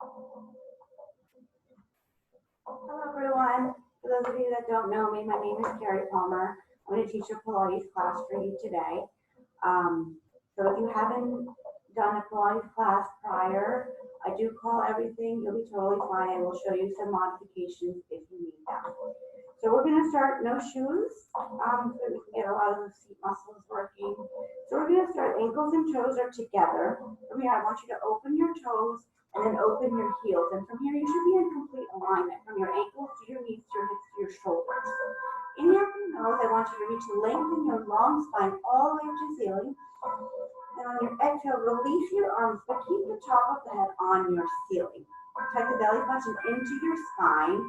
Hello everyone. For those of you that don't know me, my name is Carrie Palmer. I'm going to teach a Pilates class for you today. So if you haven't done a Pilates class prior, I do call everything. You'll be totally fine. I will show you some modifications if you need them. So we're going to start no shoes so we can get a lot of the seat muscles working. So we're going to start ankles and toes are together. From here, I want you to open your toes and then open your heels. And from here, you should be in complete alignment from your ankles to your knees to your hips to your shoulders. Inhale through your nose, I want you to reach to lengthen your long spine all the way up to the ceiling. And on your exhale, release your arms, but keep the top of the head on your ceiling. Tuck the belly button into your spine.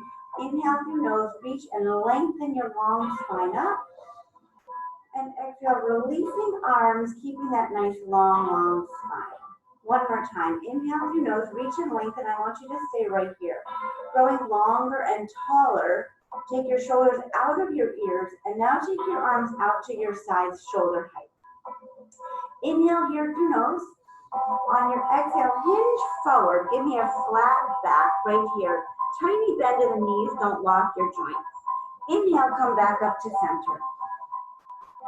Inhale through nose, reach and lengthen your long spine up. And exhale, releasing arms, keeping that nice long spine. One more time. Inhale through nose, reach and lengthen. I want you to stay right here. Growing longer and taller. Take your shoulders out of your ears. And now take your arms out to your sides, shoulder height. Inhale here through nose. On your exhale, hinge forward. Give me a flat back right here. Tiny bend in the knees, don't lock your joints. Inhale, come back up to center.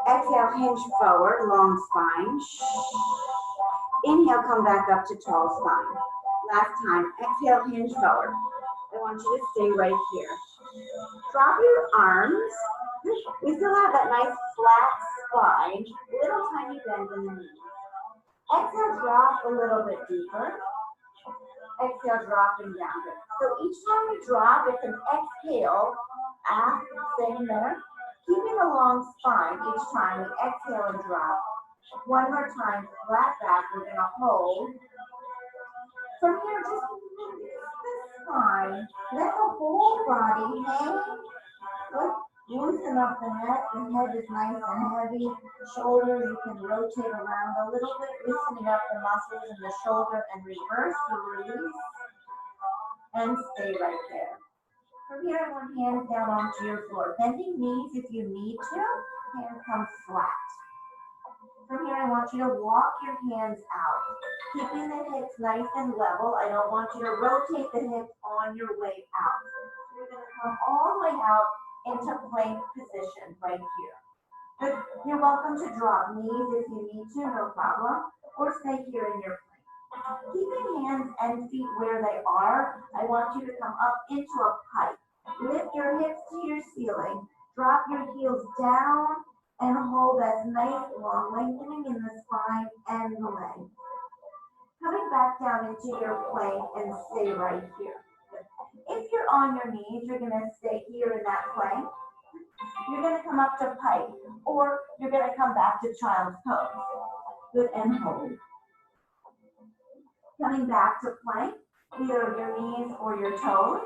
Exhale, hinge forward, long spine. Inhale, come back up to tall spine. Last time, exhale, hinge forward. I want you to stay right here. Drop your arms. We still have that nice flat spine, little tiny bend in the knees. Exhale, drop a little bit deeper. Exhale, dropping down. So each time we drop, it's an exhale, staying there. Keeping a long spine each time we exhale and drop. One more time, flat back, we're gonna hold. From here, just release the spine. Let the whole body hang. Loosen up the neck. The head is nice and heavy. Shoulders, you can rotate around a little bit, loosening up the muscles in the shoulder and reverse for release. And stay right there. From here, I want hands down onto your floor. Bending knees if you need to. Hands come flat. From here, I want you to walk your hands out. Keeping the hips nice and level. I don't want you to rotate the hips on your way out. So you're going to come all the way out into plank position right here. Good. You're welcome to drop knees if you need to, no problem. Or stay here in your plank. Keeping hands and feet where they are, I want you to come up into a pike. Lift your hips to your ceiling. Drop your heels down and hold that nice long lengthening in the spine and the legs. Coming back down into your plank and stay right here. If you're on your knees, you're going to stay here in that plank. You're going to come up to pike, or you're going to come back to child's pose. Good, and hold. Coming back to plank, either your knees or your toes,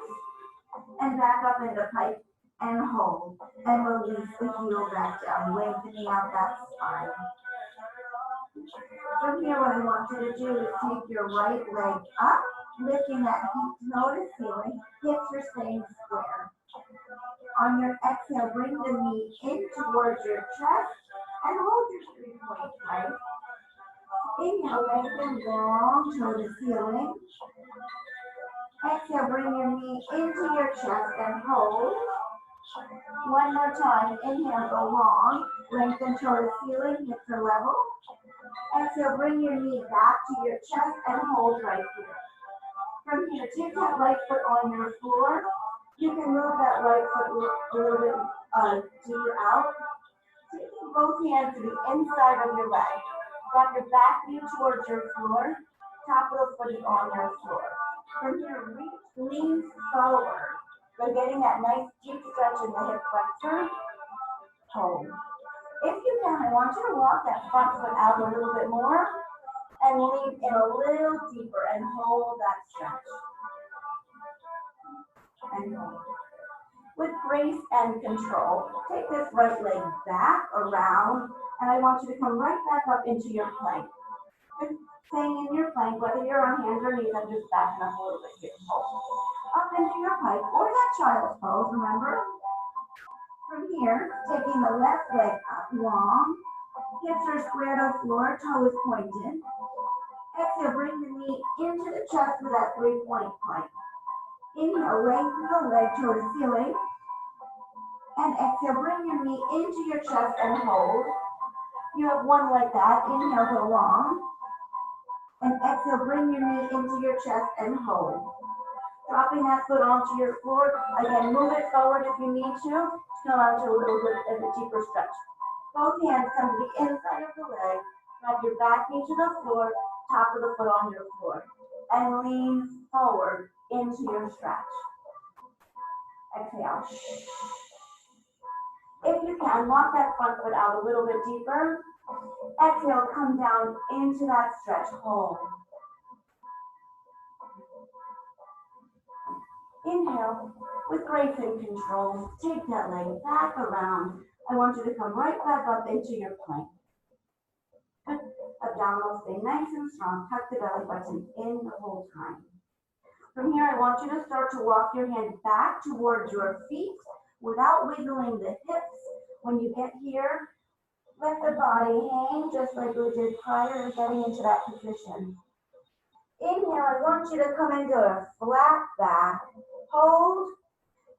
and back up into pike and hold, and release the heel back down, lengthening out that spine. From here, what I want you to do is take your right leg up, lifting that toe to ceiling, hips are staying square. On your exhale, bring the knee in towards your chest and hold your 3-point plank. Inhale, lengthen long toe to ceiling. Exhale, bring your knee into your chest and hold. One more time, inhale, go long, lengthen toe to ceiling, hips are level. Exhale, bring your knee back to your chest and hold right here. From here, take that right foot on your floor. You can move that right foot a little bit deeper out. Taking both hands to the inside of your leg. Drop your back knee towards your floor. Top of the foot is on your floor. From here, reach, lean forward. We're getting that nice deep stretch in the hip flexor. Hold. If you can, I want you to walk that front foot out a little bit more and lean in a little deeper and hold that stretch. And hold. With grace and control, take this right leg back around, and I want you to come right back up into your plank. Staying in your plank, whether you're on hands or knees, I'm just backing up a little bit here. Hold. Up into your pike or that child's pose, remember? From here, taking the left leg up long, hips are square to the floor, toe is pointed. Exhale, bring the knee into the chest with that 3-point plank. Inhale, lengthen the leg toward the ceiling. And exhale, bring your knee into your chest and hold. You have one like that. Inhale, go long. And exhale, bring your knee into your chest and hold. Dropping that foot onto your floor. Again, move it forward if you need to. Come onto a little bit of a deeper stretch. Both hands come to the inside of the leg. Drop your back knee to the floor, top of the foot on your floor. And lean forward into your stretch. Exhale. If you can, walk that front foot out a little bit deeper. Exhale, come down into that stretch. Hold. Inhale, with grace and control, take that leg back around. I want you to come right back up into your plank. Good. Abdominals stay nice and strong. Tuck the belly button in the whole time. From here, I want you to start to walk your hand back towards your feet without wiggling the hips. When you get here, let the body hang just like we did prior to getting into that position. Inhale, I want you to come into a flat back. Hold,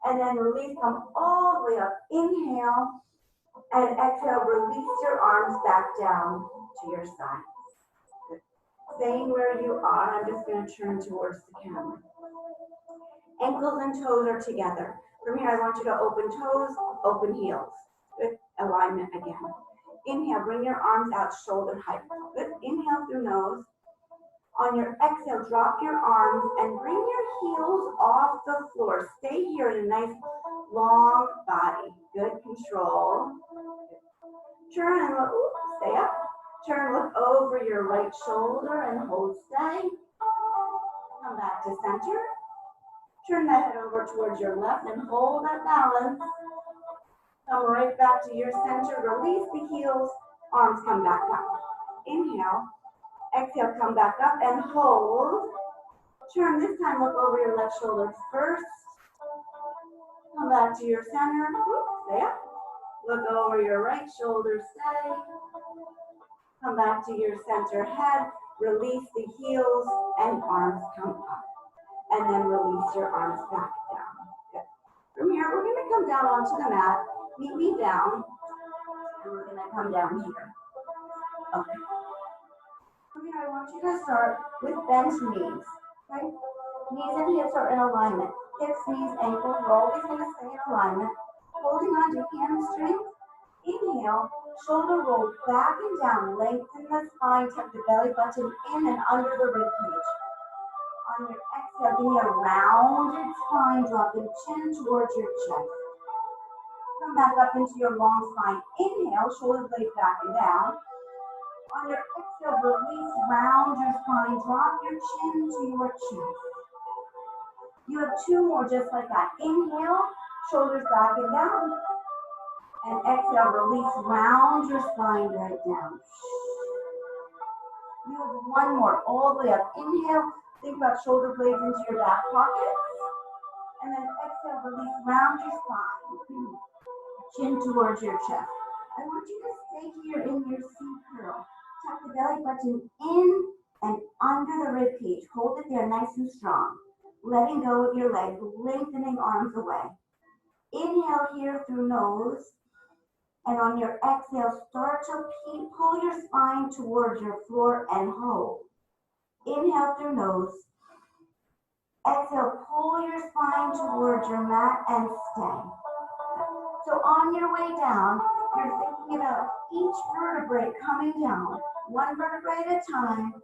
and then release. Come all the way up. Inhale, and exhale. Release your arms back down to your sides. Good. Staying where you are, I'm just going to turn towards the camera. Ankles and toes are together. From here, I want you to open toes, open heels. Good. Alignment again. Inhale, bring your arms out shoulder height. Good. Inhale through nose. On your exhale, drop your arms and bring your heels off the floor. Stay here in a nice long body. Good control. Turn and look, stay up. Turn, look over your right shoulder and hold steady. Come back to center. Turn the head over towards your left and hold that balance. Come right back to your center. Release the heels. Arms come back up. Inhale. Exhale, come back up and hold. Turn, this time look over your left shoulder first. Come back to your center. Stay up. Look over your right shoulder, stay. Come back to your center head. Release the heels and arms come up. And then release your arms back down. Good. From here, we're going to come down onto the mat. Meet me down. And we're going to come down here. Okay. Here, I want you to start with bent knees. Okay? Knees and hips are in alignment. Hips, knees, ankles, we're always going to stay in alignment. Holding on to hamstrings. Inhale, shoulder roll back and down. Lengthen the spine, tuck the belly button in and under the rib cage. On your exhale, give me a rounded spine, dropping chin towards your chest. Come back up into your long spine. Inhale, shoulder blades back and down. On your exhale, release, round your spine, drop your chin to your chest. You have two more just like that. Inhale, shoulders back and down. And exhale, release, round your spine right down. You have one more, all the way up. Inhale, think about shoulder blades into your back pockets. And then exhale, release, round your spine. Chin towards your chest. I want you to stay here in your C-curl. Tuck the belly button in and under the rib cage. Hold it there nice and strong. Letting go of your legs, lengthening arms away. Inhale here through nose. And on your exhale, start to pull your spine towards your floor and hold. Inhale through nose. Exhale, pull your spine towards your mat and stay. So on your way down, you're thinking about each vertebrae coming down, one vertebrae at a time.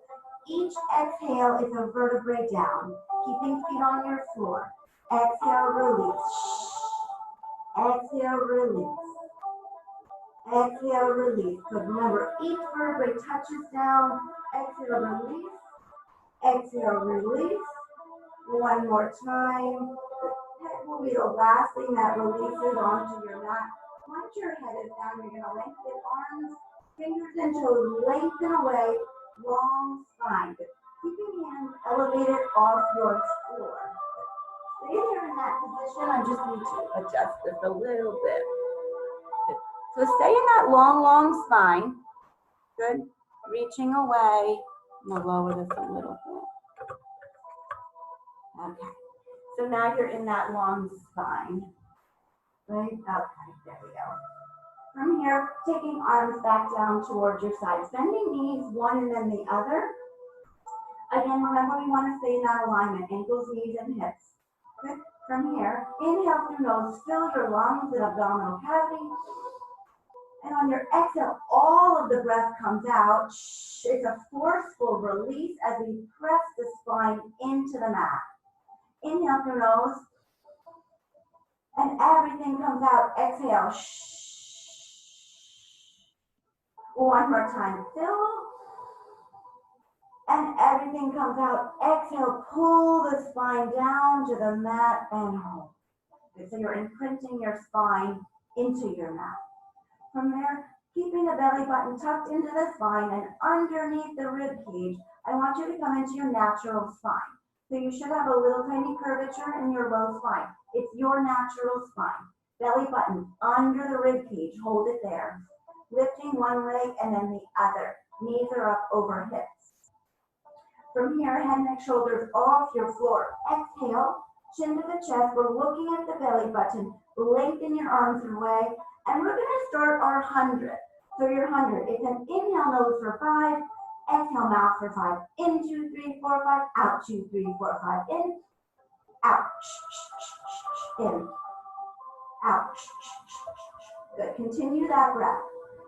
Each exhale is a vertebrae down, keeping feet on your floor. Exhale, release. Exhale, release. Exhale, release. Good. Remember, each vertebrae touches down. Exhale, release. Exhale, release. One more time. The head will be the last thing that releases onto your mat. Once your head is down, you're going to lengthen arms, fingers and toes, lengthen away, long spine. Keeping hands elevated off your floor. Stay here in that position. I just need to adjust this a little bit. Good. So stay in that long, long spine. Good. Reaching away, I'm gonna lower this a little bit. Okay. So now you're in that long spine. Right? Okay, there we go. From here, taking arms back down towards your sides, bending knees one and then the other. Again, remember we want to stay in that alignment, ankles, knees, and hips. Good. From here, inhale through nose, fill your lungs and abdominal cavity. And on your exhale, all of the breath comes out. It's a forceful release as we press the spine into the mat. Inhale through nose. And everything comes out. Exhale. One more time. Fill. And everything comes out. Exhale. Pull the spine down to the mat and hold. So you're imprinting your spine into your mat. From there, keeping the belly button tucked into the spine and underneath the rib cage, I want you to come into your natural spine. So you should have a little tiny curvature in your low spine. It's your natural spine. Belly button under the rib cage. Hold it there. Lifting one leg and then the other. Knees are up over hips. From here, head, neck, shoulders off your floor. Exhale, chin to the chest. We're looking at the belly button. Lengthen your arms away. And we're going to start our 100. So your 100. It's an inhale nose for 5. Exhale mouth for 5. In, 2, 3, 4, 5. Out, 2, 3, 4, 5. In. Out. In. Out. Good. Continue that breath.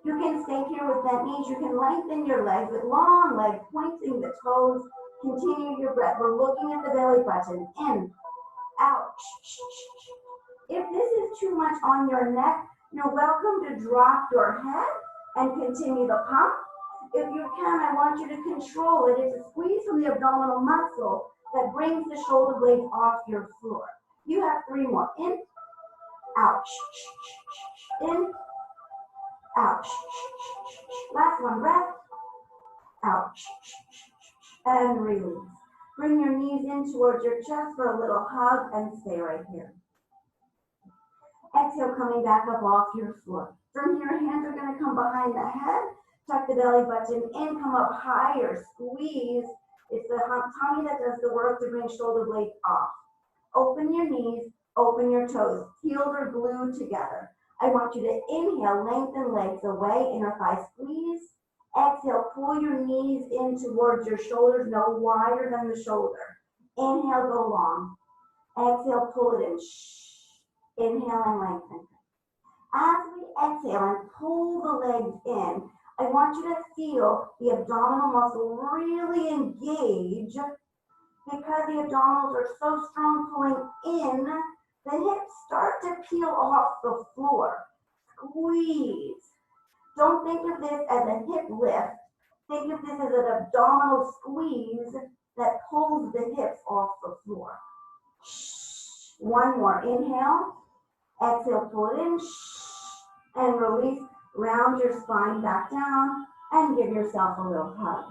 You can stay here with bent knees. You can lengthen your legs with long legs, pointing the toes. Continue your breath. We're looking at the belly button. In. Out. If this is too much on your neck, you're welcome to drop your head and continue the pump. If you can, I want you to control it. It's a squeeze from the abdominal muscle that brings the shoulder blades off your floor. You have 3 more. In, out, in, out. Last one, breath, out, and release. Bring your knees in towards your chest for a little hug and stay right here. Exhale, coming back up off your floor. From here, hands are going to come behind the head. Tuck the belly button in, come up higher, squeeze. It's the tummy that does the work to bring shoulder blades off. Open your knees, open your toes. Heels are glued together. I want you to inhale, lengthen legs away, inner thigh squeeze. Exhale, pull your knees in towards your shoulders, no wider than the shoulder. Inhale, go long. Exhale, pull it in. Inhale and lengthen. As we exhale and pull the legs in, I want you to feel the abdominal muscle really engage because the abdominals are so strong pulling in, the hips start to peel off the floor. Squeeze. Don't think of this as a hip lift. Think of this as an abdominal squeeze that pulls the hips off the floor. One more. Inhale. Exhale, pull it in. And release. Round your spine back down and give yourself a little hug.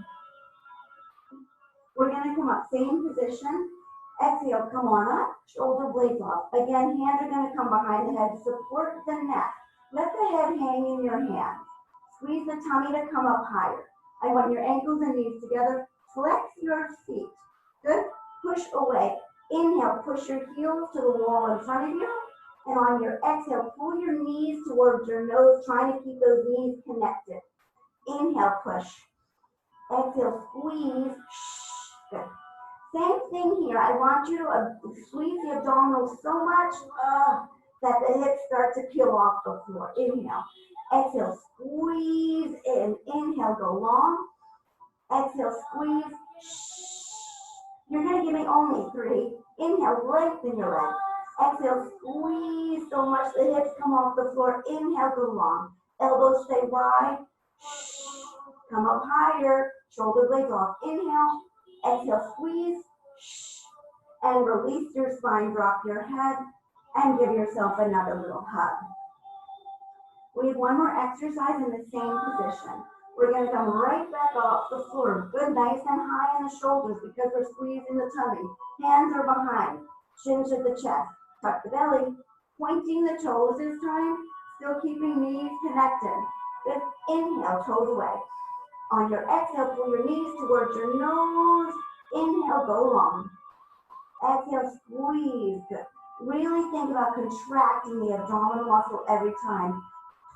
We're going to come up, same position. Exhale, come on up, shoulder blades off. Again, hands are going to come behind the head, support the neck. Let the head hang in your hands. Squeeze the tummy to come up higher. I want your ankles and knees together. Flex your feet. Good. Push away. Inhale, push your heels to the wall in front of you. And on your exhale, pull your knees towards your nose, trying to keep those knees connected. Inhale, push. Exhale, squeeze. Good. Same thing here. I want you to squeeze the abdominals so much that the hips start to peel off the floor. Inhale. Exhale, squeeze in. Inhale, go long. Exhale, squeeze. You're going to give me only 3. Inhale, lengthen your legs. Exhale, squeeze so much the hips come off the floor. Inhale, go long. Elbows stay wide. Come up higher. Shoulder blades off. Inhale. Exhale, squeeze. And release your spine. Drop your head. And give yourself another little hug. We have one more exercise in the same position. We're going to come right back off the floor. Good, nice and high in the shoulders because we're squeezing the tummy. Hands are behind. Chin to the chest. Tuck the belly. Pointing the toes this time. Still keeping knees connected. Good. Inhale, toes away. On your exhale, pull your knees towards your nose. Inhale, go long. Exhale, squeeze. Good. Really think about contracting the abdominal muscle every time.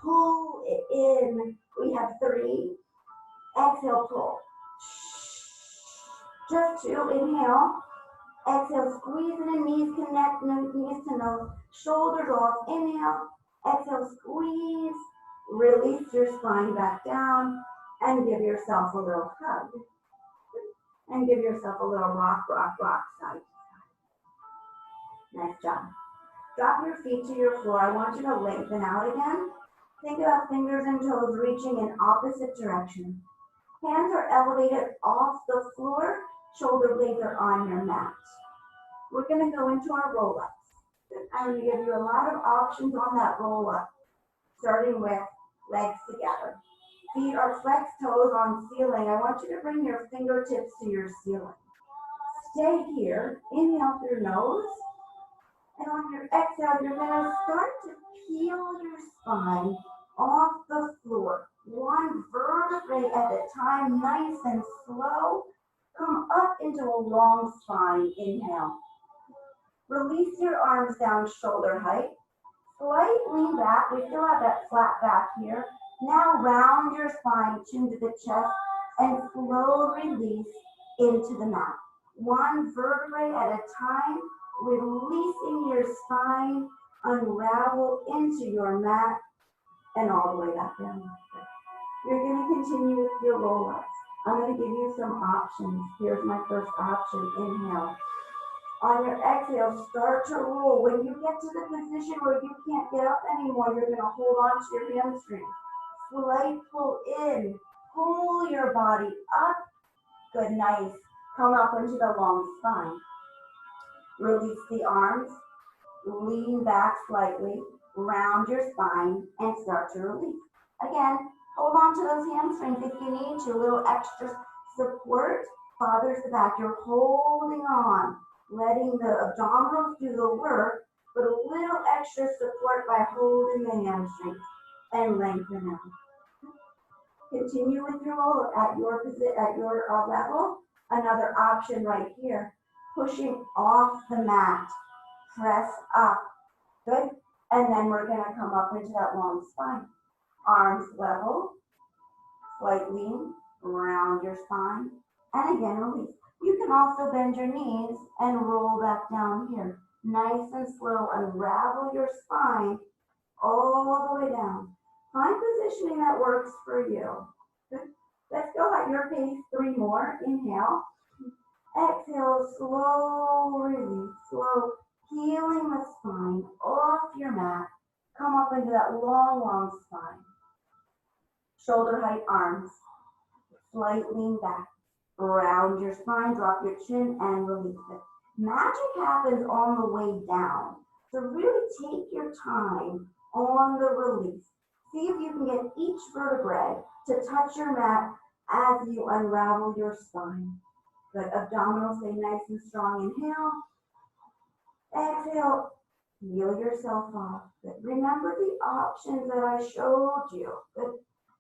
Pull it in. We have 3. Exhale, pull. Just 2. Inhale. Exhale, squeeze it in. Knees connect. Knees to nose. Shoulders off. Inhale. Exhale, squeeze. Release your spine back down. And give yourself a little hug. And give yourself a little rock, rock, rock side. Nice job. Drop your feet to your floor. I want you to lengthen out again. Think about fingers and toes reaching in opposite direction. Hands are elevated off the floor. Shoulder blades are on your mat. We're going to go into our roll-ups. I'm going to give you a lot of options on that roll-up, starting with legs together. Feet are flexed, toes on ceiling. I want you to bring your fingertips to your ceiling. Stay here. Inhale through nose. And on your exhale, you're going to start to peel your spine off the floor. One vertebrae at a time, nice and slow. Come up into a long spine. Inhale. Release your arms down shoulder height. Slight lean back. We still have that flat back here. Now round your spine, chin to the chest, and slow release into the mat. One vertebrae at a time, releasing your spine, unravel into your mat, and all the way back down. You're going to continue with your roll-ups. I'm going to give you some options. Here's my first option. Inhale. On your exhale, start to roll. When you get to the position where you can't get up anymore, you're going to hold on to your hamstring. Slight pull in. Pull your body up. Good, nice. Come up into the long spine. Release the arms. Lean back slightly. Round your spine and start to release. Again, hold on to those hamstrings if you need to. A little extra support bothers the back. You're holding on, letting the abdominals do the work, but a little extra support by holding the hamstrings and lengthen out. Continue with your roll at your level. Another option right here, pushing off the mat. Press up. Good. And then we're going to come up into that long spine. Arms level. Slight lean. Round your spine. And again, release. You can also bend your knees and roll back down here. Nice and slow. Unravel your spine all the way down. Find positioning that works for you. Good. Let's go at your pace. 3 more. Inhale. Exhale. Slow release. Slow. Peeling the spine off your mat. Come up into that long, long spine. Shoulder height arms. Slight lean back. Round your spine, drop your chin, and release it. Magic happens on the way down. So really take your time on the release. See if you can get each vertebrae to touch your mat as you unravel your spine. Good. Abdominals stay nice and strong. Inhale. Exhale. Peel yourself off. Good. Remember the options that I showed you. Good.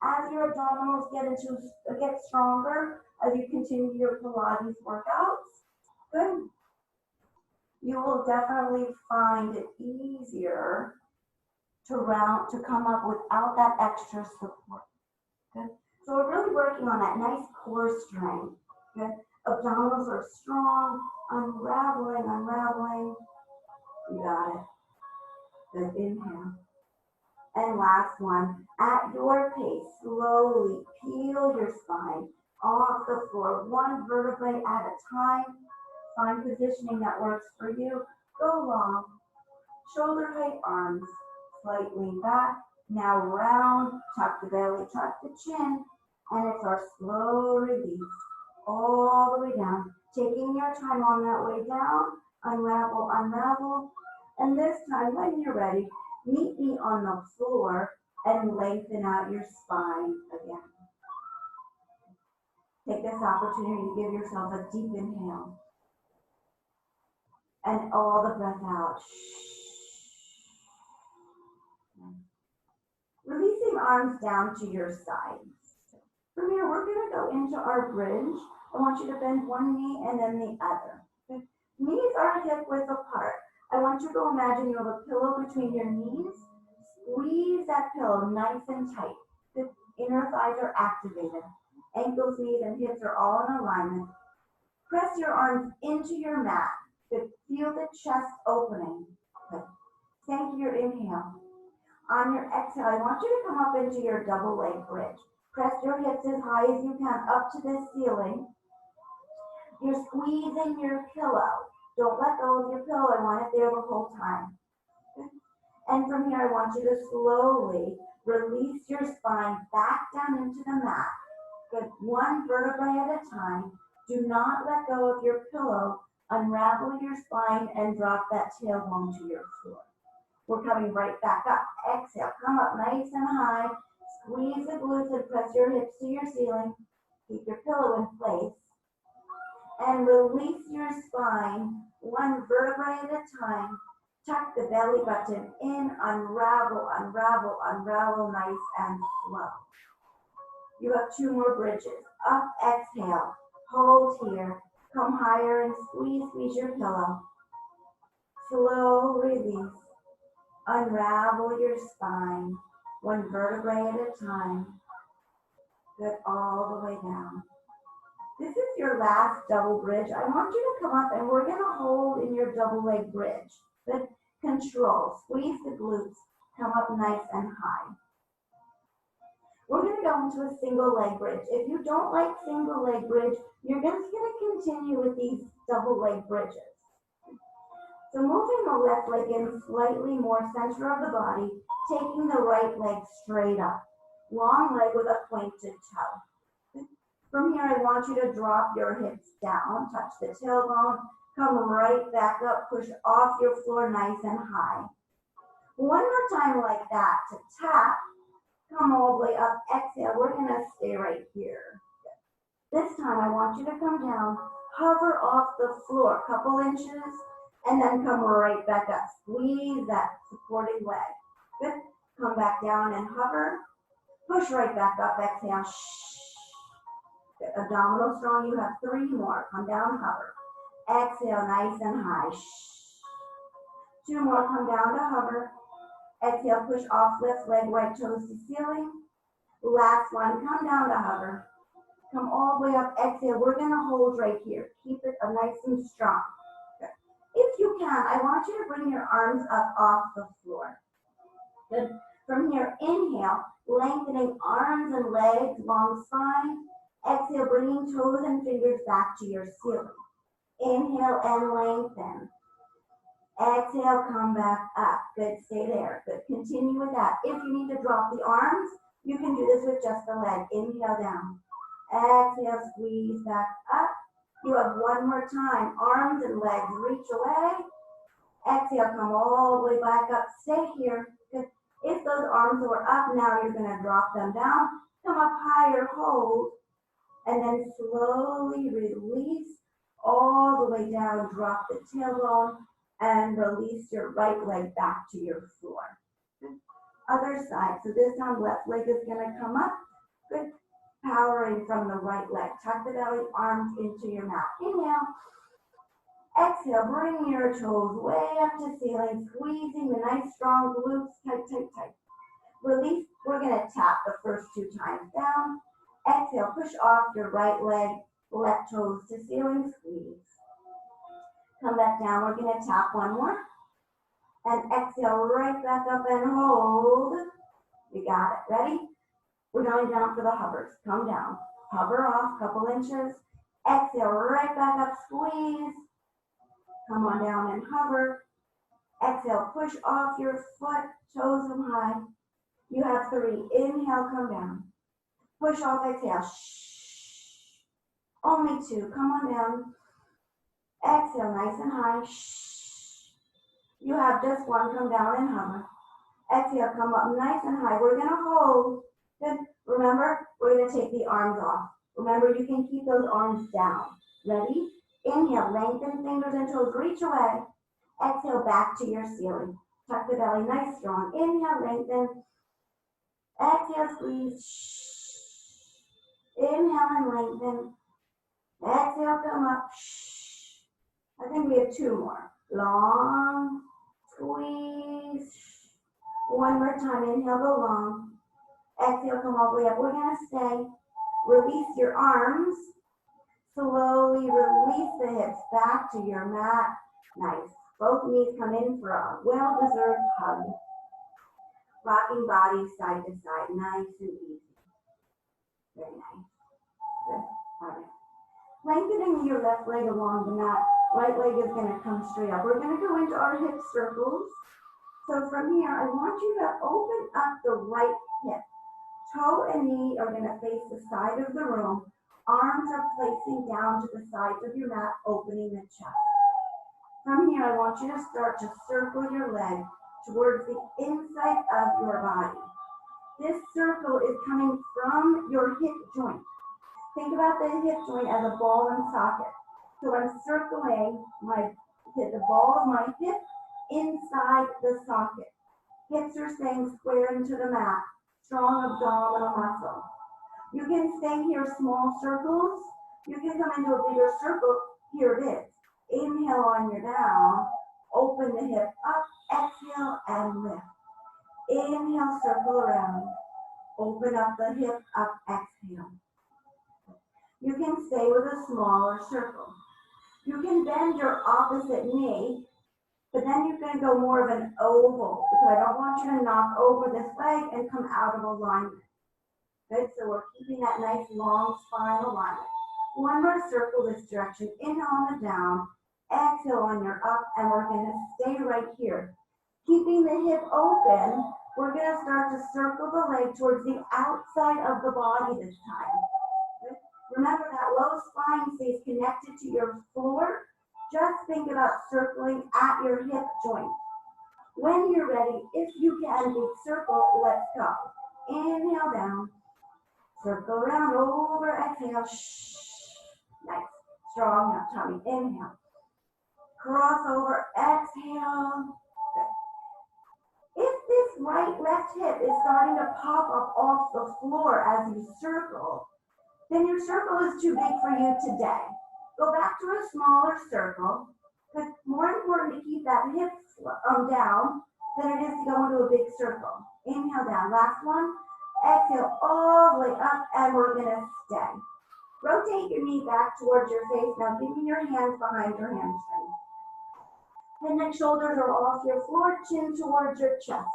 As your abdominals get stronger, as you continue your Pilates workouts, good. You will definitely find it easier to come up without that extra support. Good. So we're really working on that nice core strength. Good. Abdominals are strong, unraveling, unraveling. You got it. Good. Inhale. And last one, at your pace, slowly peel your spine off the floor, one vertebrae at a time. Find positioning that works for you. Go long. Shoulder height arms. Slight lean back. Now round. Tuck the belly, tuck the chin. And it's our slow release. All the way down. Taking your time on that way down. Unravel, unravel. And this time, when you're ready, meet me on the floor and lengthen out your spine again. Take this opportunity to give yourself a deep inhale. And all the breath out. Releasing arms down to your sides. From here, we're going to go into our bridge. I want you to bend one knee and then the other. Okay? Knees are hip width apart. I want you to imagine you have a pillow between your knees. Squeeze that pillow nice and tight. The inner thighs are activated. Ankles, knees, and hips are all in alignment. Press your arms into your mat. Good. Feel the chest opening. Good. Thank your inhale. On your exhale, I want you to come up into your double leg bridge. Press your hips as high as you can up to the ceiling. You're squeezing your pillow. Don't let go of your pillow. I want it there the whole time. Good. And from here, I want you to slowly release your spine back down into the mat. Good. One vertebrae at a time. Do not let go of your pillow. Unravel your spine and drop that tailbone to your floor. We're coming right back up. Exhale. Come up nice and high. Squeeze the glutes and press your hips to your ceiling. Keep your pillow in place. And release your spine one vertebrae at a time. Tuck the belly button in. Unravel, unravel, unravel, nice and slow. You have 2 more bridges. Up, exhale. Hold here. Come higher and squeeze your pillow. Slow release. Unravel your spine. One vertebrae at a time. Good, all the way down. This is your last double bridge. I want you to come up and we're going to hold in your double leg bridge. Good, control. Squeeze the glutes. Come up nice and high. We're going to go into a single leg bridge. If you don't like single leg bridge, you're just going to continue with these double leg bridges. So moving the left leg in slightly more center of the body, taking the right leg straight up. Long leg with a pointed toe. From here, I want you to drop your hips down, touch the tailbone, come right back up, push off your floor nice and high. One more time like that to tap, come all the way up, exhale. We're going to stay right here. This time, I want you to come down, hover off the floor, a couple inches, and then come right back up. Squeeze that supporting leg. Good. Come back down and hover. Push right back up. Exhale. Good. Abdominal strong. You have 3 more. Come down, hover. Exhale, nice and high. 2 more. Come down to hover. Exhale, push off, lift leg, right toes to ceiling. Last one. Come down to hover. Come all the way up. Exhale. We're going to hold right here. Keep it nice and strong. If you can, I want you to bring your arms up off the floor. Good. From here, inhale, lengthening arms and legs, long spine. Exhale, bringing toes and fingers back to your ceiling. Inhale and lengthen. Exhale, come back up. Good, stay there. Good, continue with that. If you need to drop the arms, you can do this with just the leg. Inhale down. Exhale, squeeze back up. You have 1 more time. Arms and legs reach away. Exhale, come all the way back up. Stay here. Good. If those arms were up, now you're going to drop them down. Come up higher, hold. And then slowly release all the way down. Drop the tailbone and release your right leg back to your floor. Good. Other side. So this time, left leg is going to come up. Good. Powering from the right leg. Tuck the belly, arms into your mat. Inhale. Exhale, bring your toes way up to ceiling, squeezing the nice strong glutes, tight, tight, tight. Release, we're going to tap the first 2 times down. Exhale, push off your right leg, left toes to ceiling, squeeze. Come back down, we're going to tap 1 more. And exhale, right back up and hold. You got it, ready? We're going down for the hovers. Come down, hover off, couple inches. Exhale, right back up, squeeze. Come on down and hover. Exhale, push off your foot, toes up high. You have 3. Inhale, come down. Push off, exhale. Shh. Only 2. Come on down. Exhale, nice and high. Shh. You have just 1. Come down and hover. Exhale, come up nice and high. We're going to hold. Good. Remember, we're going to take the arms off. Remember, you can keep those arms down. Ready? Inhale, lengthen fingers and toes, reach away. Exhale, back to your ceiling. Tuck the belly, nice, strong. Inhale, lengthen. Exhale, squeeze. Inhale and lengthen. Exhale, come up. I think we have two more. Long, squeeze. One more time. Inhale, go long. Exhale, come all the way up. We're going to stay. Release your arms. Slowly release the hips back to your mat. Nice. Both knees come in for a well-deserved hug. Rocking body side to side. Nice and easy. Very nice. Good. All right. Lengthening your left leg along the mat. Right leg is going to come straight up. We're going to go into our hip circles. So from here, I want you to open up the right hip. Toe and knee are going to face the side of the room. Arms are placing down to the sides of your mat, opening the chest. From here, I want you to start to circle your leg towards the inside of your body. This circle is coming from your hip joint. Think about the hip joint as a ball and socket. So I'm circling the ball of my hip inside the socket. Hips are staying square into the mat. Strong abdominal muscle. You can stay here small circles. You can come into a bigger circle. Here it is. Inhale on your down. Open the hip up. Exhale and lift. Inhale, circle around. Open up the hip up. Exhale. You can stay with a smaller circle. You can bend your opposite knee, but then you're going to go more of an oval because I don't want you to knock over this leg and come out of alignment. Good, so we're keeping that nice long spine alignment. One more circle this direction. Inhale on the down, exhale on your up, and we're going to stay right here. Keeping the hip open, we're going to start to circle the leg towards the outside of the body this time. Good. Remember that low spine stays connected to your floor. Just think about circling at your hip joint. When you're ready, if you can, big circle, let's go. Inhale down. Circle around, over, exhale, nice, strong tummy, inhale. Cross over, exhale. Good. If this left hip is starting to pop up off the floor as you circle, then your circle is too big for you today. Go back to a smaller circle, because it's more important to keep that hip down than it is to go into a big circle. Inhale down, last one. Exhale all the way up, and we're going to stay. Rotate your knee back towards your face. Now give me your hands behind your hamstring. Head and shoulders are off your floor, chin towards your chest.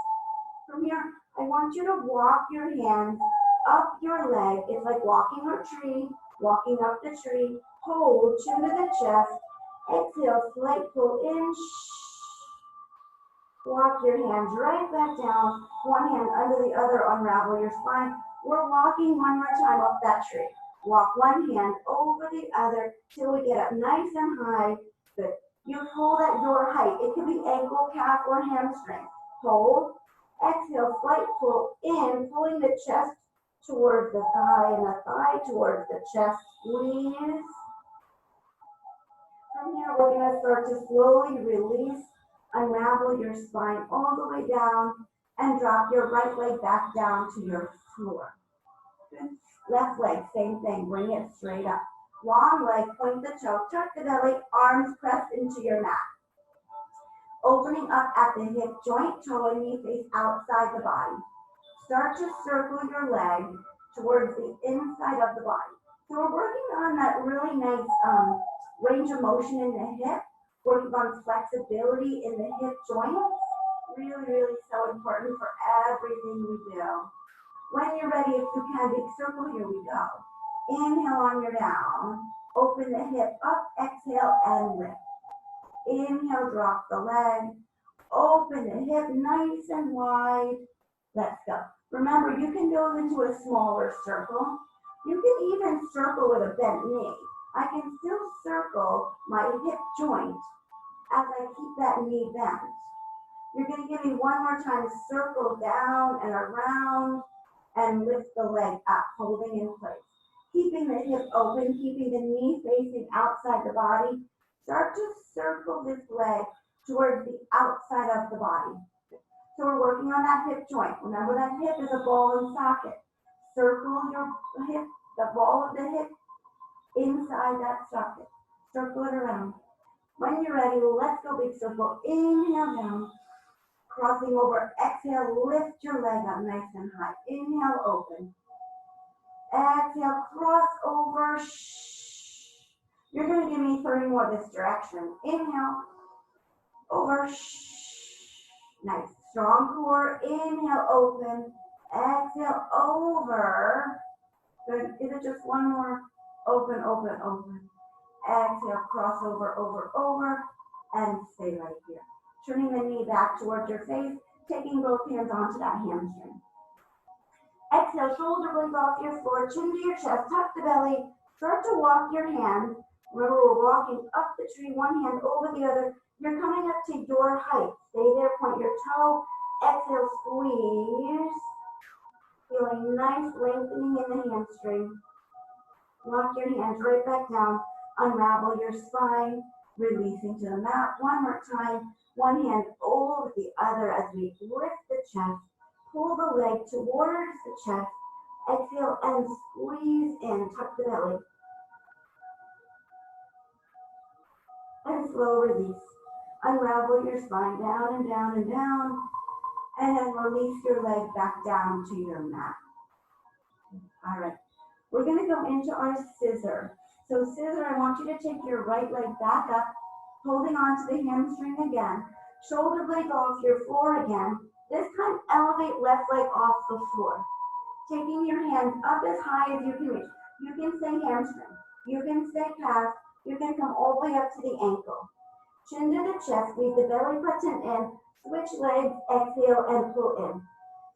From here, I want you to walk your hands up your leg. It's like walking a tree, walking up the tree. Hold, chin to the chest. Exhale, slight pull in. Walk your hands right back down. One hand under the other, unravel your spine. We're walking one more time up that tree. Walk one hand over the other till we get up nice and high. Good. You hold at your height. It could be ankle, calf, or hamstring. Hold. Exhale, slight pull in, pulling the chest towards the thigh and the thigh towards the chest. Squeeze. From here, we're going to start to slowly release. Unravel your spine all the way down and drop your right leg back down to your floor. Good. Left leg, same thing. Bring it straight up. Long leg, point the toe, tuck the belly, arms pressed into your mat. Opening up at the hip joint, toe and knee face outside the body. Start to circle your leg towards the inside of the body. So we're working on that really nice range of motion in the hip. Working on flexibility in the hip joints, really, really so important for everything we do. When you're ready, if you can, big circle, here we go. Inhale on your down, open the hip up, exhale and lift. Inhale, drop the leg, open the hip nice and wide. Let's go. Remember, you can go into a smaller circle. You can even circle with a bent knee. I can still circle my hip joint as I keep that knee bent. You're going to give me one more time. Circle down and around and lift the leg up, holding in place. Keeping the hip open, keeping the knee facing outside the body. Start to circle this leg towards the outside of the body. So we're working on that hip joint. Remember that hip is a ball and socket. Circle your hip the ball of the hip inside that socket. Circle it around. When you're ready, let's go big circle. Inhale down, crossing over. Exhale, lift your leg up nice and high. Inhale, open. Exhale, cross over. You're going to give me 3 more this direction. Inhale, over. Nice. Strong core. Inhale, open. Exhale, over. Good. Is it just one more? Open, open, open. Exhale, cross over, over, over, and stay right here. Turning the knee back towards your face, taking both hands onto that hamstring. Exhale, shoulder blades off your floor, chin to your chest, tuck the belly, start to walk your hands. Remember, we're walking up the tree, one hand over the other. You're coming up to your height. Stay there, point your toe. Exhale, squeeze. Feeling nice lengthening in the hamstring. Lock your hands right back down. Unravel your spine, releasing to the mat. One more time. One hand over the other as we lift the chest. Pull the leg towards the chest. Exhale and squeeze in. Tuck the belly. And slow release. Unravel your spine down and down and down. And then release your leg back down to your mat. All right. We're going to go into our scissor. So scissor, I want you to take your right leg back up, holding on to the hamstring again. Shoulder blades off your floor again. This time, elevate left leg off the floor. Taking your hands up as high as you can reach. You can stay hamstring. You can stay calf. You can come all the way up to the ankle. Chin to the chest, squeeze the belly button in. Switch legs, exhale, and pull in.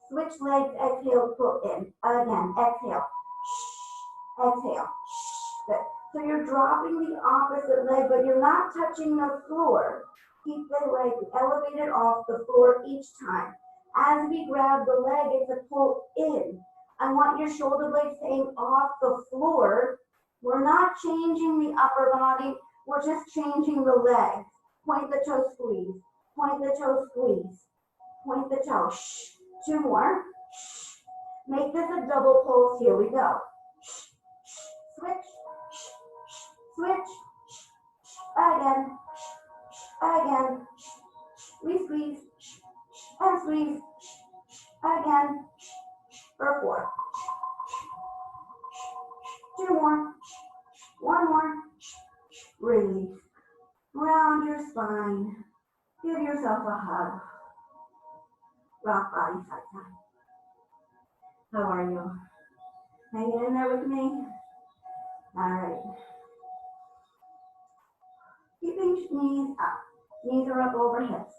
Switch legs, exhale, pull in. Again, exhale. Exhale. Good. So you're dropping the opposite leg, but you're not touching the floor. Keep the leg elevated off the floor each time. As we grab the leg, it's a pull in. I want your shoulder blades staying off the floor. We're not changing the upper body. We're just changing the legs. Point the toe, squeeze. Point the toe, squeeze. Point the toe. 2 more. Make this a double pulse. Here we go. Switch. Switch. Again. Again. We squeeze. And squeeze. Again. For 4. 2 more. 1 more. Release. Round your spine. Give yourself a hug. Rock body side side. How are you? Hanging in there with me? All right. Keeping knees up. Knees are up over hips.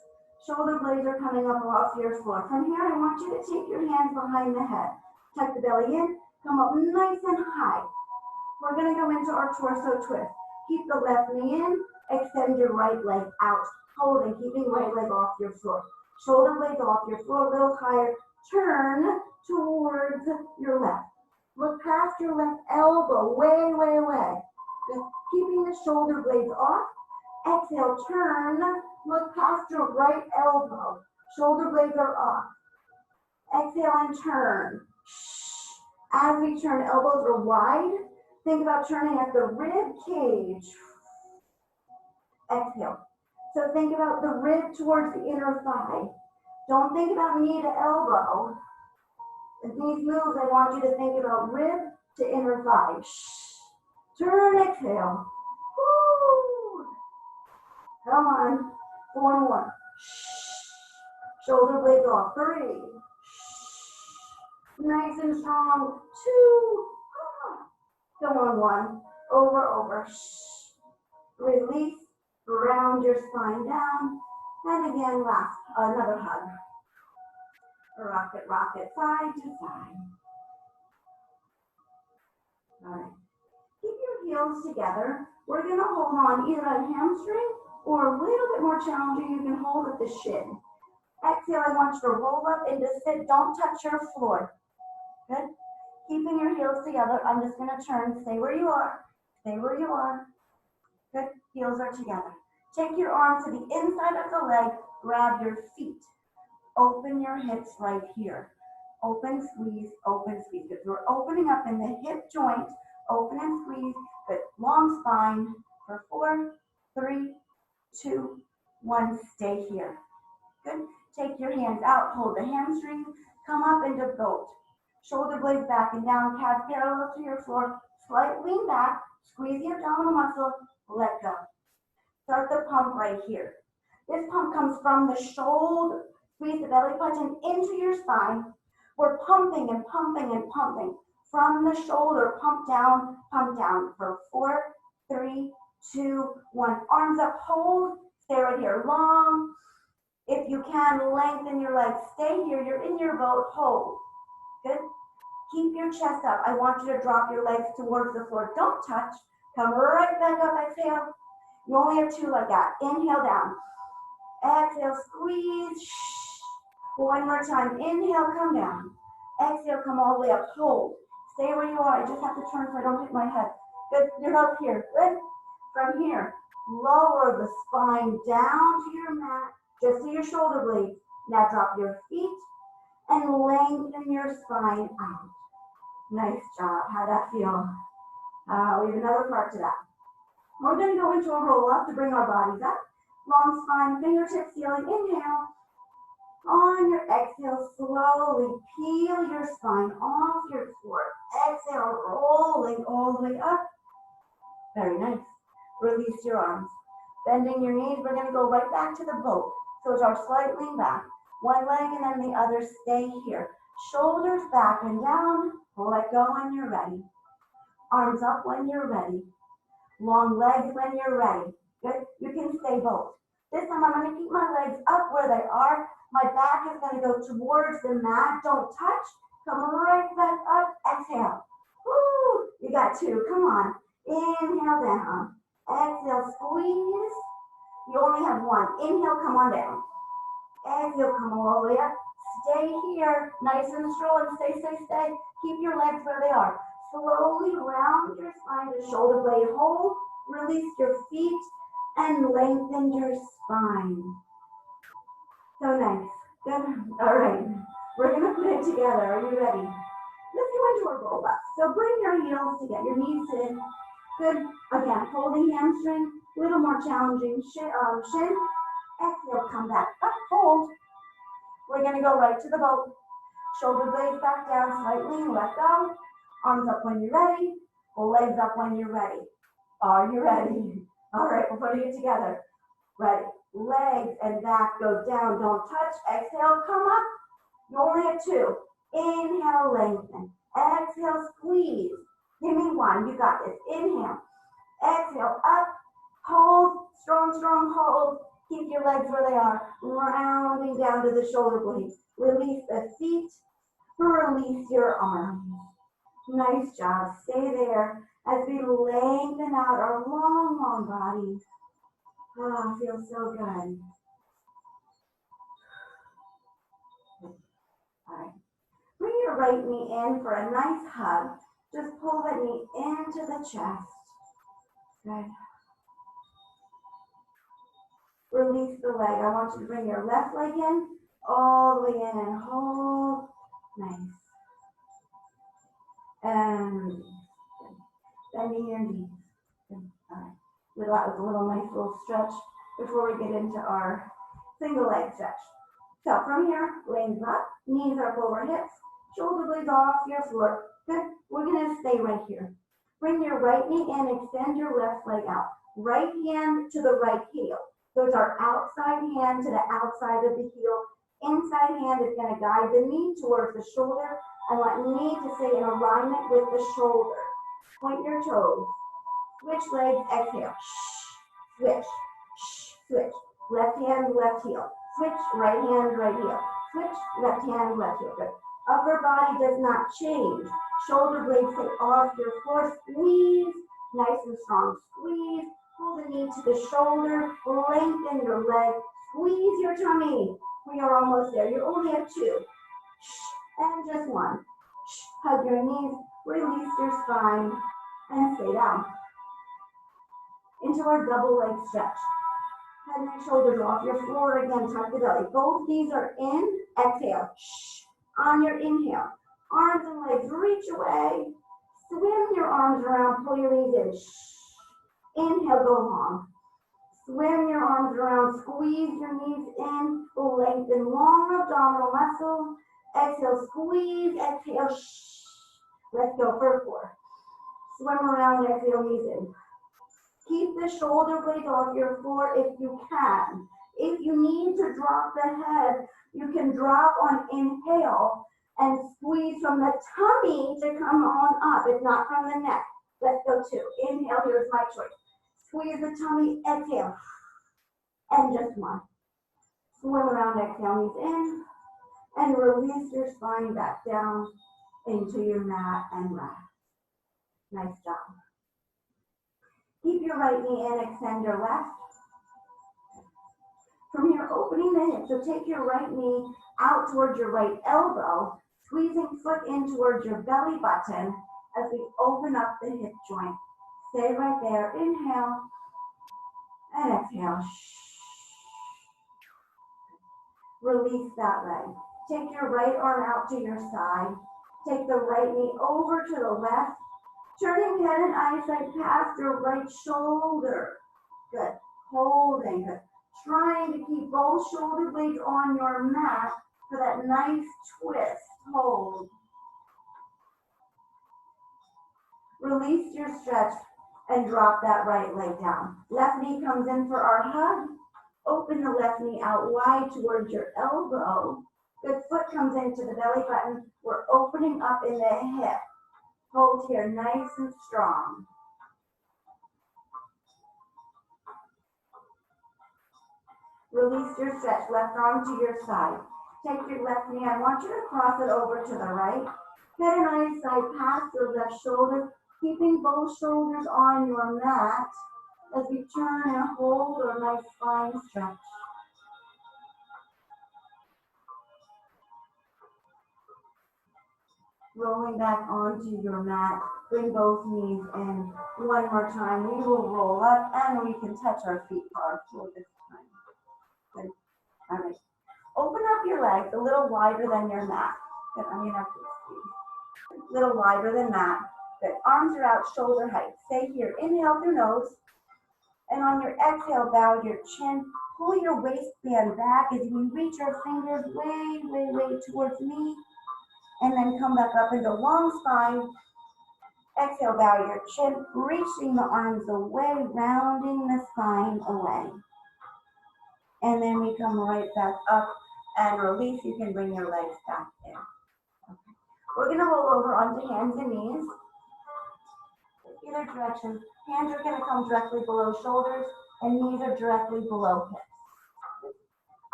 Shoulder blades are coming up off your floor. From here, I want you to take your hands behind the head. Tuck the belly in. Come up nice and high. We're going to go into our torso twist. Keep the left knee in. Extend your right leg out. Holding, keeping right leg off your floor. Shoulder blades off your floor, a little higher. Turn towards your left. Look past your left elbow, way, way, way. Just keeping the shoulder blades off. Exhale, turn. Look past your right elbow. Shoulder blades are off. Exhale and turn. As we turn, elbows are wide. Think about turning at the rib cage. Exhale. So think about the rib towards the inner thigh. Don't think about knee to elbow. As these moves, I want you to think about rib to inner thigh. Turn, exhale. Woo. Come on. 4 more. Shoulder blades off. 3. Nice and strong. 2. Come on, 1. Over, over. Release. Round your spine down. And again, last. Another hug. Rock it, side to side. All right. Keep your heels together. We're going to hold on either a hamstring or a little bit more challenging. You can hold at the shin. Exhale, I want you to roll up into sit. Don't touch your floor. Good. Keeping your heels together. I'm just going to turn. Stay where you are. Stay where you are. Good. Heels are together. Take your arm to the inside of the leg. Grab your feet. Open your hips right here. Open, squeeze, because we're opening up in the hip joint. Open and squeeze, good. Long spine for 4, 3, 2, 1. Stay here. Good. Take your hands out, hold the hamstrings, come up into boat. Shoulder blades back and down, calves parallel to your floor. Slight lean back, squeeze the abdominal muscle, let go. Start the pump right here. This pump comes from the shoulder. Squeeze the belly button into your spine. We're pumping and pumping and pumping. From the shoulder, pump down for 4, 3, 2, 1. Arms up, hold, stay right here. Long. If you can, lengthen your legs. Stay here, you're in your boat, hold. Good. Keep your chest up. I want you to drop your legs towards the floor. Don't touch. Come right back up, exhale. You only have 2 like that. Inhale down. Exhale, squeeze. One more time. Inhale, come down. Exhale, come all the way up. Hold. Stay where you are. I just have to turn so I don't hit my head. Good. You're up here. Good. From here, lower the spine down to your mat, just to your shoulder blades. Now drop your feet and lengthen your spine out. Nice job. How'd that feel? We have another part to that. We're going to go into a roll up to bring our bodies up. Long spine, fingertips ceiling. Inhale. On your exhale, slowly peel your spine off your floor. Exhale, rolling all the way up. Very nice. Release your arms. Bending your knees, we're going to go right back to the boat. So it's our slight lean back. One leg and then the other, stay here. Shoulders back and down. Let go when you're ready. Arms up when you're ready. Long legs when you're ready. Good. You can stay both. This time I'm going to keep my legs up where they are. My back is going to go towards the mat. Don't touch. Come right back up. Exhale. Woo! You got 2. Come on. Inhale down. Exhale, squeeze. You only have 1. Inhale, come on down. Exhale, come all the way up. Stay here. Nice and strong. Stay. Keep your legs where they are. Slowly round your spine to shoulder blade hold. Release your feet and lengthen your spine. So nice. Good. All right. We're going to put it together. Are you ready? Let's go into a roll up. So bring your heels together, your knees in. Good. Again, holding hamstring. A little more challenging. Shin. Exhale, come back up. Hold. We're going to go right to the boat. Shoulder blades back down slightly. Let go. Arms up when you're ready. Legs up when you're ready. Are you ready? All right, we're putting it together. Ready. Legs and back go down. Don't touch. Exhale, come up. You only have 2. Inhale, lengthen. Exhale, squeeze. Give me 1. You got this. Inhale. Exhale, up. Hold. Strong hold. Keep your legs where they are. Rounding down to the shoulder blades. Release the feet. Release your arms. Nice job. Stay there as we lengthen out our long bodies. Oh, feels so good. All right. Bring your right knee in for a nice hug. Just pull that knee into the chest. Good. Release the leg. I want you to bring your left leg in, all the way in and hold. Nice. And bending your knees. Good. All right. That was a little nice little stretch before we get into our single leg stretch. So from here, legs up, knees up over hips, shoulder blades off your floor. Good. We're going to stay right here. Bring your right knee in, extend your left leg out. Right hand to the right heel. So it's our outside hand to the outside of the heel. Inside hand is going to guide the knee towards the shoulder and let knee to stay in alignment with the shoulder. Point your toes. Switch legs, exhale. Switch. Switch. Left hand, left heel. Switch, right hand, right heel. Switch, left hand, left heel. Good. Upper body does not change. Shoulder blades stay off your floor. Squeeze. Nice and strong squeeze. Pull the knee to the shoulder. Lengthen your leg. Squeeze your tummy. We are almost there. You only have 2. And just 1. Hug your knees. Release your spine. And stay down. Into our double leg stretch. Head and shoulders off your floor again. Tuck the belly. Both knees are in. Exhale. On your inhale, arms and legs reach away. Swim your arms around, pull your knees in. Inhale, go long. Swim your arms around, squeeze your knees in, lengthen long abdominal muscle. Exhale, squeeze, exhale, Let's go for 4. Swim around, exhale, knees in. Keep the shoulder blades off your floor if you can. If you need to drop the head, you can drop on inhale and squeeze from the tummy to come on up. It's not from the neck. Let's go 2. Inhale, here's my choice. Squeeze the tummy, exhale. And just 1. Swim around, exhale, knees in. And release your spine back down into your mat and rest. Nice job. Keep your right knee in, extend your left. From here, opening the hip. So take your right knee out towards your right elbow, squeezing foot in towards your belly button as we open up the hip joint. Stay right there. Inhale and exhale. Release that leg. Take your right arm out to your side. Take the right knee over to the left. Turning head and eyesight past your right shoulder. Good. Holding. Good. Trying to keep both shoulder blades on your mat for that nice twist. Hold. Release your stretch and drop that right leg down. Left knee comes in for our hug. Open the left knee out wide towards your elbow. Good. Foot comes into the belly button. We're opening up in the hip. Hold here, nice and strong. Release your stretch, left arm to your side. Take your left knee, I want you to cross it over to the right. Head and eyesight past your left shoulder, keeping both shoulders on your mat as we turn and hold our nice spine stretch. Rolling back onto your mat, bring both knees in. One more time, we will roll up and we can touch our feet for our floor this time. Good. All right. Open up your legs a little wider than your mat. Good. I'm going to have to squeeze. A little wider than that. Good. Arms are out, shoulder height. Stay here. Inhale through nose. And on your exhale, bow your chin. Pull your waistband back as you reach your fingers way, way, way towards me. And then come back up into long spine. Exhale, bow your chin, reaching the arms away, rounding the spine away. And then we come right back up and release. You can bring your legs back in. Okay. We're going to roll over onto hands and knees. Either direction. Hands are going to come directly below shoulders and knees are directly below hips.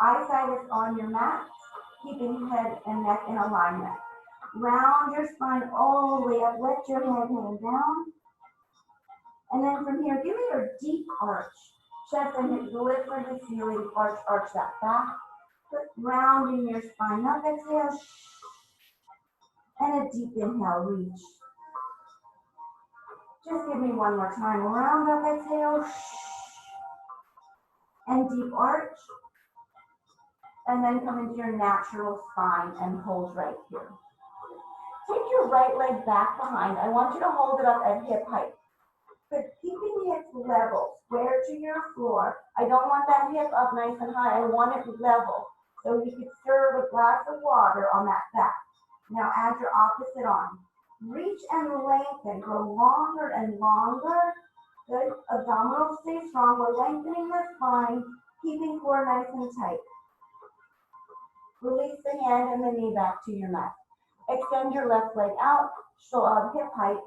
Eyesight is on your mat, keeping head and neck in alignment. Round your spine all the way up. Let your head hang down. And then from here, give me your deep arch. Chest and hips lift for the ceiling. Arch, arch that back. Rounding your spine up. Exhale. And a deep inhale. Reach. Just give me one more time. Round up. Exhale. And deep arch. And then come into your natural spine and hold right here. Take your right leg back behind. I want you to hold it up at hip height. But keeping hips level, square to your floor. I don't want that hip up nice and high. I want it level. So you could serve a glass of water on that back. Now add your opposite arm. Reach and lengthen. Grow longer and longer. Good. Abdominals stay strong. We're lengthening the spine, keeping core nice and tight. Release the hand and the knee back to your mat. Extend your left leg out, show hip height,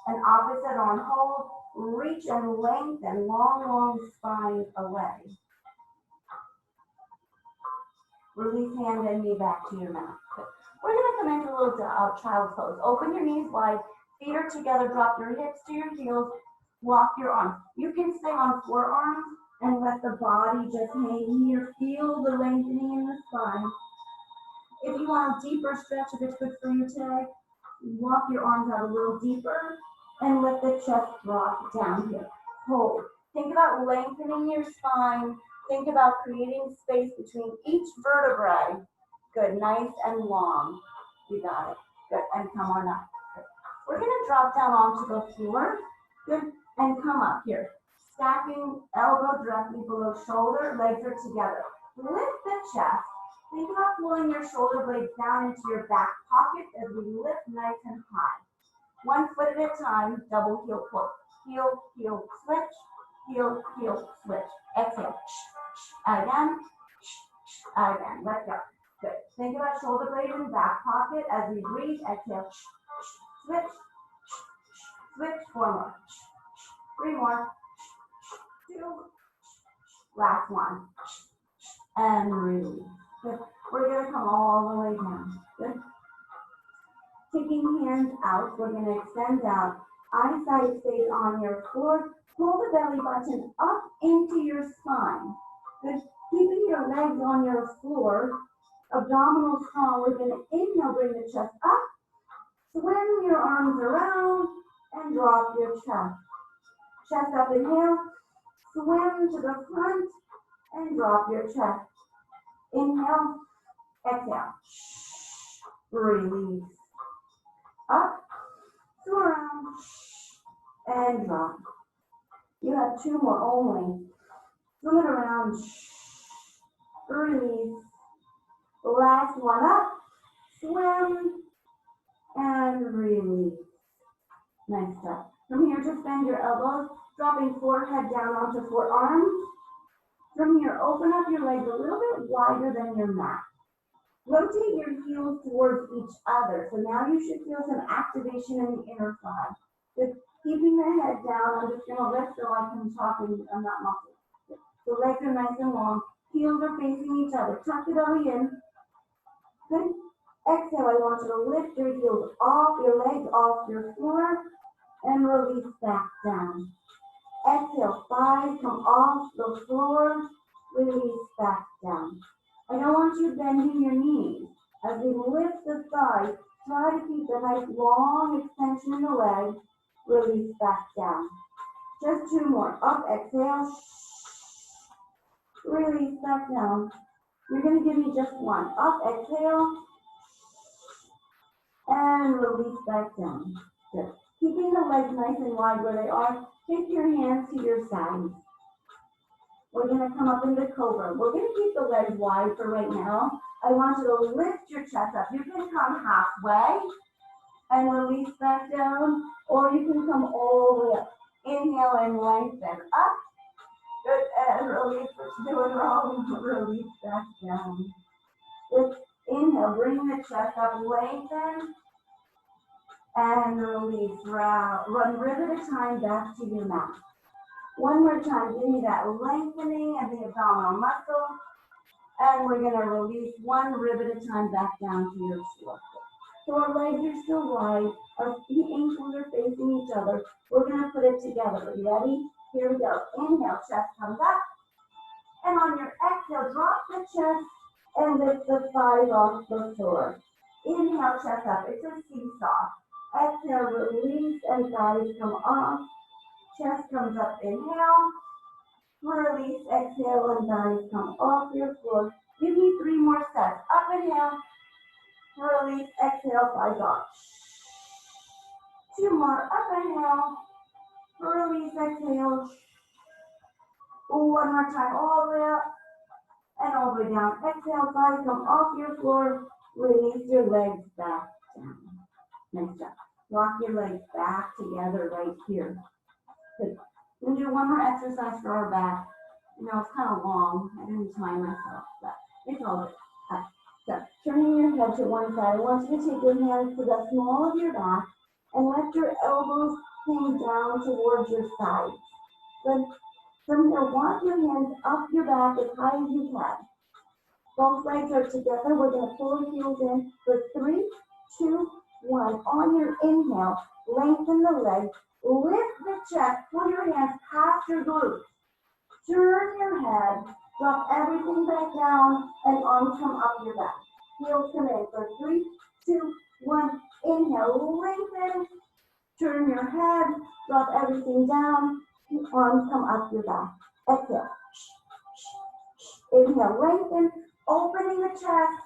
and opposite arm hold. Reach and lengthen, long, long spine away. Release hand and knee back to your mat. We're going to come into a little child's pose. Open your knees wide, feet are together, drop your hips to your heels, walk your arms. You can stay on forearms and let the body just hang here. Feel the lengthening in the spine. If you want a deeper stretch, if it's good for you today, walk your arms out a little deeper and let the chest drop down here. Hold. Think about lengthening your spine. Think about creating space between each vertebrae. Good, nice and long. You got it. Good. And come on up. Good. We're going to drop down onto the floor. Good. And come up here. Stacking elbow directly below shoulder. Legs are together. Lift the chest. Think about pulling your shoulder blades down into your back pocket as we lift nice and high. 1 foot at a time, double heel pull. Heel, heel, switch. Heel, heel, switch. Exhale. Again. Again. Let go. Good. Think about shoulder blade in back pocket as we breathe. Exhale. Switch. Switch. 4 more. 3 more. 2. Last one. And release. Good. We're going to come all the way down. Good. Taking hands out, we're going to extend down. Eyesight stays on your floor. Pull the belly button up into your spine. Good. Keeping your legs on your floor. Abdominal strong. We're going to inhale, bring the chest up. Swim your arms around and drop your chest. Chest up, inhale. Swim to the front and drop your chest. Inhale, exhale. Release. Up, to around, and drop. You have 2 more only. Swim it around. Release. Last one up. Swim and release. Nice job. From here, just bend your elbows, dropping forehead down onto forearms. From here, open up your legs a little bit wider than your mat. Rotate your heels towards each other. So now you should feel some activation in the inner thigh. Just keeping the head down. I'm just going to lift so I can talk and I'm not muffled. The legs are nice and long. Heels are facing each other. Tuck the belly in. Good. Exhale, I want you to lift your heels off, your legs off your floor, and release back down. Exhale, thighs come off the floor, release back down. I don't want you bending your knees. As we lift the thighs, try to keep a nice long extension in the leg, release back down. Just 2 more. Up, exhale, release back down. You're going to give me just 1. Up, exhale, and release back down. Good. Keeping the legs nice and wide where they are, take your hands to your sides. We're going to come up into cobra. We're going to keep the legs wide for right now. I want you to lift your chest up. You can come halfway and release back down, or you can come all the way up. Inhale and lengthen up. Good, and release what you're doing wrong. Release back down. Good. Inhale, bring the chest up, lengthen, and release. Run rib at a time back to your mat. 1 more time, give me that lengthening of the abdominal muscle. And we're going to release 1 rib at a time back down to your floor. So our legs are still wide. Our feet ankles are facing each other. We're going to put it together. Are you ready? Here we go. Inhale, chest comes up. And on your exhale, drop the chest and lift the thighs off the floor. Inhale, chest up. It's a seesaw. Exhale, release, and thighs come off. Chest comes up, inhale. Release, exhale, and thighs come off your floor. Give me 3 more sets. Up, inhale. Release, exhale, thighs off. 2 more. Up, inhale. Release, exhale. 1 more time. All the way up. And all the way down. Exhale, thighs come off your floor. Release your legs back down. Nice job. Walk your legs back together right here. Good. We're going to do 1 more exercise for our back. You know, it's kind of long. I didn't time myself, but it's all good. So, turning your head to one side, I want you to take your hands to the small of your back and let your elbows hang down towards your sides. Good. From here, walk your hands up your back as high as you can. Both legs are together. We're going to pull the heels in for 3, 2, 1. On your inhale, lengthen the legs, lift the chest, pull your hands past your glutes. Turn your head, drop everything back down, and arms come up your back. Heels come in for 3, 2, 1. Inhale, lengthen. Turn your head, drop everything down, arms come up your back. Exhale. Inhale, lengthen, opening the chest,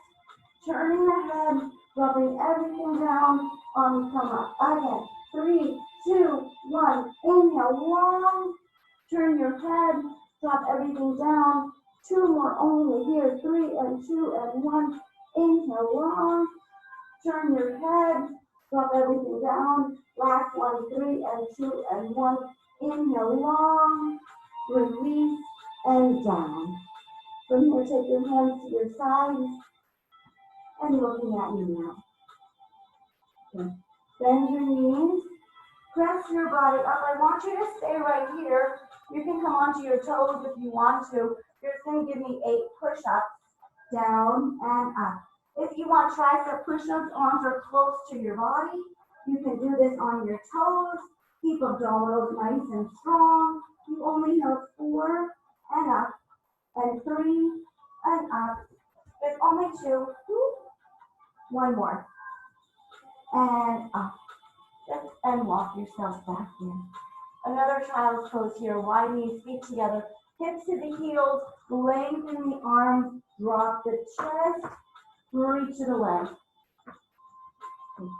turning the head, Dropping everything down, arms come up. Again, 3, 2, 1. Inhale, long. Turn your head, drop everything down. 2 more only here. 3 and 2 and 1. Inhale, long. Turn your head, drop everything down. Last one, 3 and 2 and 1. Inhale, long. Release and down. From here, take your hands to your sides and looking at me now. Okay. Bend your knees. Press your body up. I want you to stay right here. You can come onto your toes if you want to. You're just going to give me 8 push-ups, down and up. If you want tricep push-ups, arms are close to your body. You can do this on your toes. Keep abdominals nice and strong. You only have 4 and up, and 3 and up. There's only 2. 1 more. And up. And walk yourself back in. Another child's pose here. Wide knees, feet together. Hips to the heels. Lengthen the arms. Drop the chest. Reach to the leg.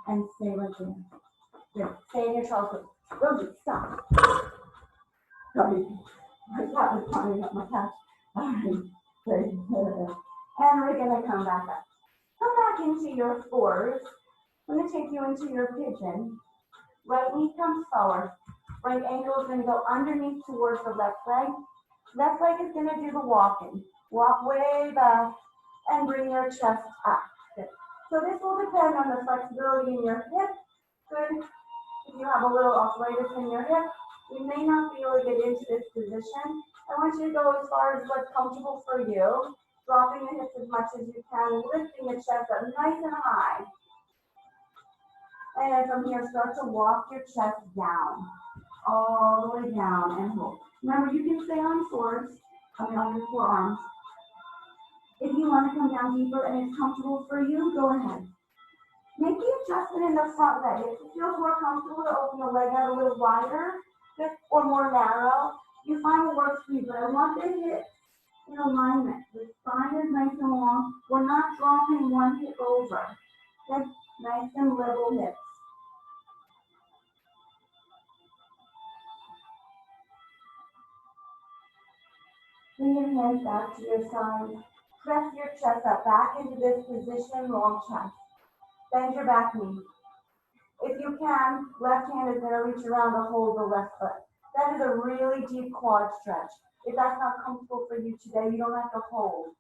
And stay right there. Good. Stay in your child's pose. Rosie, stop. Sorry. My cat was climbing up my couch. All right. Good. And we're going to come back up. Come back into your 4s. I'm going to take you into your pigeon. Right knee comes forward. Right ankle is going to go underneath towards the left leg. Left leg is going to do the walking. Walk way back and bring your chest up. Good. So this will depend on the flexibility in your hip. Good. If you have a little arthritis in your hip, you may not be able to get into this position. I want you to go as far as what's comfortable for you. Dropping the hips as much as you can, lifting the chest up nice and high. And from here, start to walk your chest down, all the way down and hold. Remember, you can stay on 4s, on your forearms. If you want to come down deeper and it's comfortable for you, go ahead. Make the adjustment in the front leg. If it feels more comfortable to open the leg out a little wider or more narrow, you find what works for you. But I want the hips in alignment. The spine is nice and long. We're not dropping one hip over. Good, nice and level hips. Bring your hands back to your side. Press your chest up back into this position, long chest. Bend your back knee. If you can, left hand is going to reach around to hold the left foot. That is a really deep quad stretch. If that's not comfortable for you today, you don't have to hold.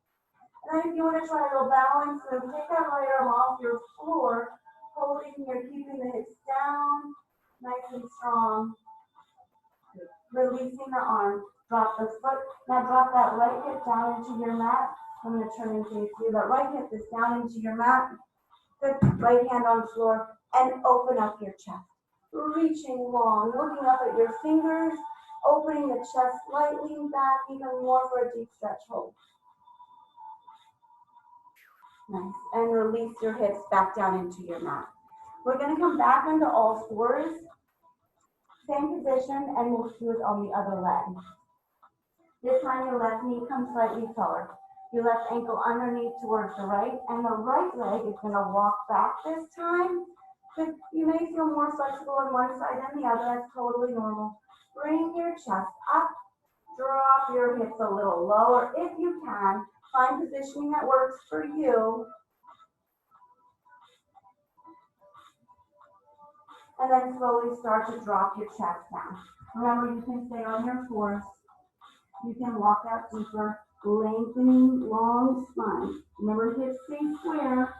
And then if you want to try a little balance, so take that right arm off your floor, holding here, keeping the hips down, nice and strong. Releasing the arm. Drop the foot. Now drop that right hip down into your mat. I'm going to turn and face you. That right hip is down into your mat. Good. Right hand on the floor. And open up your chest. Reaching long. Looking up at your fingers. Opening the chest slightly back. Even more for a deep stretch hold. Nice. And release your hips back down into your mat. We're going to come back into all 4s. Same position. And we'll do it on the other leg. This time your left knee comes slightly forward. Your left ankle underneath towards the right, and the right leg is going to walk back this time. But you may feel more flexible on one side than the other. That's totally normal. Bring your chest up. Drop your hips a little lower if you can. Find positioning that works for you. And then slowly start to drop your chest down. Remember, you can stay on your 4s. You can walk out deeper, lengthening long spine. Remember, hips stay square.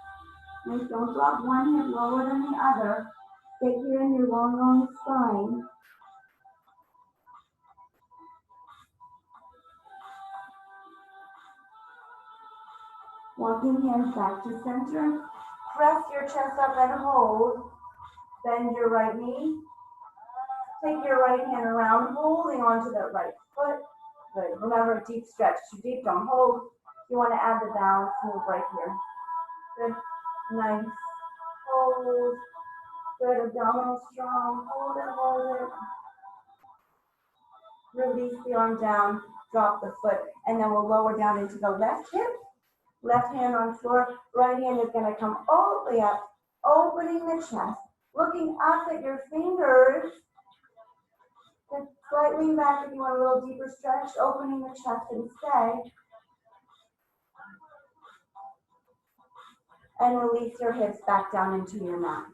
And don't drop one hip lower than the other. Stay here in your long spine. Walking hands back to center. Press your chest up and hold. Bend your right knee. Take your right hand around, holding onto that right foot. Good. Remember, deep stretch. Too deep, don't hold. You want to add the balance move right here. Good. Nice. Hold. Good. Abdominal strong. Hold it, hold it. Release the arm down. Drop the foot. And then we'll lower down into the left hip. Left hand on floor, right hand is gonna come all the way up, opening the chest, looking up at your fingers. Then slightly back if you want a little deeper stretch, opening the chest and stay. And release your hips back down into your mat.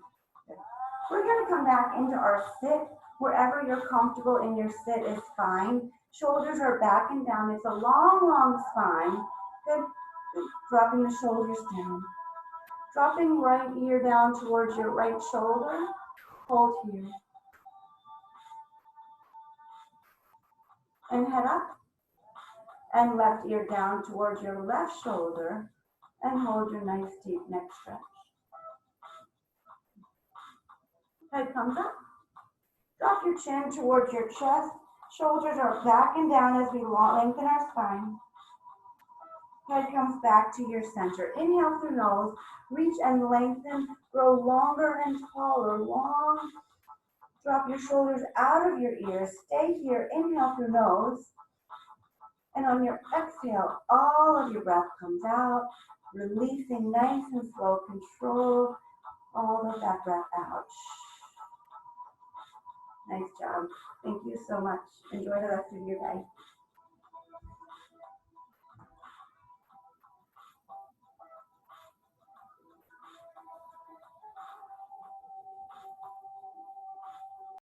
We're gonna come back into our sit. Wherever you're comfortable in your sit is fine. Shoulders are back and down. It's a long, long spine. Good. Good. Dropping the shoulders down. Dropping right ear down towards your right shoulder. Hold here. And head up. And left ear down towards your left shoulder. And hold your nice deep neck stretch. Head comes up. Drop your chin towards your chest. Shoulders are back and down as we lengthen our spine. Head comes back to your center. Inhale through nose. Reach and lengthen. Grow longer and taller. Long. Drop your shoulders out of your ears. Stay here. Inhale through nose. And on your exhale, all of your breath comes out. Releasing nice and slow. Control all of that breath out. Nice job. Thank you so much. Enjoy the rest of your day.